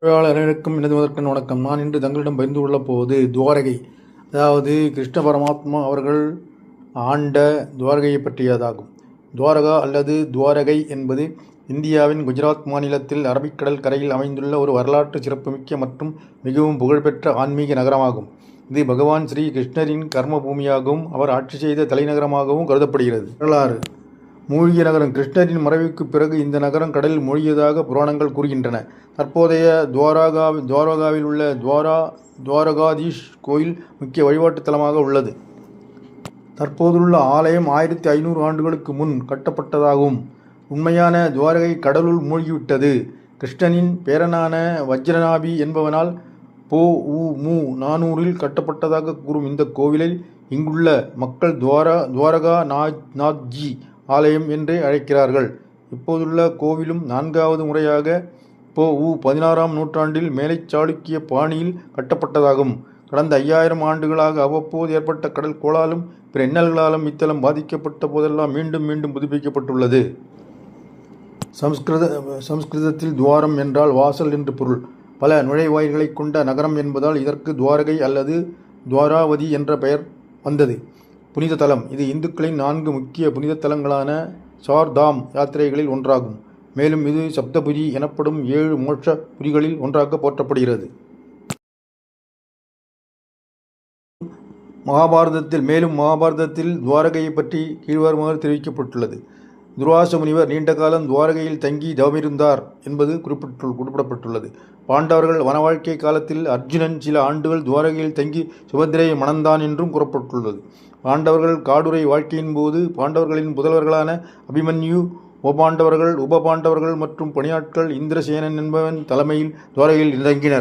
அனைவருக்கும் எனது முதற்கண் வணக்கம். நான் இன்று தங்களிடம் பகிர்ந்து கொள்ளப் போவது துவாரகை, அதாவது கிருஷ்ண பரமாத்மா அவர்கள் ஆண்ட துவாரகையை பற்றியதாகும். துவாரகா அல்லது துவாரகை என்பது இந்தியாவின் குஜராத் மாநிலத்தில் அரபிக்கடல் கரையில் அமைந்துள்ள ஒரு வரலாற்று சிறப்புமிக்க மற்றும் மிகவும் புகழ்பெற்ற ஆன்மீக நகரமாகும். இது பகவான் ஸ்ரீ கிருஷ்ணரின் கர்ம பூமியாகவும் அவர் ஆட்சி செய்த தலைநகரமாகவும் கருதப்படுகிறது. வரலாறு: மூழ்கிய நகரம். கிருஷ்ணரின் மறைவுக்கு பிறகு இந்த நகரம் கடலில் மூழ்கியதாக புராணங்கள் கூறுகின்றன. தற்போதைய துவாரகாவில் உள்ள துவாரகாதீஷ் கோயில் முக்கிய வழிபாட்டு தலமாக உள்ளது. தற்போதுள்ள ஆலயம் 1500 ஆண்டுகளுக்கு முன் கட்டப்பட்டதாகும். உண்மையான துவாரகை கடலுள் மூழ்கிவிட்டது. கிருஷ்ணனின் பேரனான வஜ்ரநாபி என்பவனால் பொ.உ.மு 400இல் கட்டப்பட்டதாக கூறும் இந்த கோவிலை இங்குள்ள மக்கள் துவாரகா நாத்ஜி ஆலயம் என்றே அழைக்கிறார்கள். இப்போதுள்ள கோவிலும் 4வது முறையாக பொ.உ 16ஆம் நூற்றாண்டில் மேலை சாளுக்கிய பாணியில் கட்டப்பட்டதாகும். கடந்த 5000 ஆண்டுகளாக அவ்வப்போது ஏற்பட்ட கடல் கோளாலும் பிற இன்னல்களாலும் இத்தலம் பாதிக்கப்பட்ட போதெல்லாம் மீண்டும் மீண்டும் புதுப்பிக்கப்பட்டுள்ளது. சம்ஸ்கிருதத்தில் துவாரம் என்றால் வாசல் என்று பொருள். பல நுழைவாயில்களை கொண்ட நகரம் என்பதால் இதற்கு துவாரகை அல்லது துவாராவதி என்ற பெயர் வந்தது. புனித தலம்: இது இந்துக்களின் 4 முக்கிய புனித தலங்களான சார் தாம் யாத்திரைகளில் ஒன்றாகும். மேலும் இது சப்தபுரி எனப்படும் 7 மோட்ச புரிகளில் ஒன்றாக போற்றப்படுகிறது. மகாபாரதத்தில் துவாரகையை பற்றி கீழ்வருமாறு தெரிவிக்கப்பட்டுள்ளது. துர்வாச முனிவர் நீண்ட காலம் துவாரகையில் தங்கி தவமிருந்தார் என்பது குறிப்பிடப்பட்டுள்ளது. பாண்டவர்கள் வனவாழ்க்கை காலத்தில் அர்ஜுனன் சில ஆண்டுகள் துவாரகையில் தங்கி சுபத்திரையை மணந்தான் என்றும் கூறப்பட்டுள்ளது. பாண்டவர்கள் காடுரை வாழ்க்கையின் போது பாண்டவர்களின் புதல்வர்களான அபிமன்யு, உபபாண்டவர்கள் மற்றும் பணியாட்கள் இந்திரசேனன் என்பவன் தலைமையில் துவாரகையில் தங்கினர்.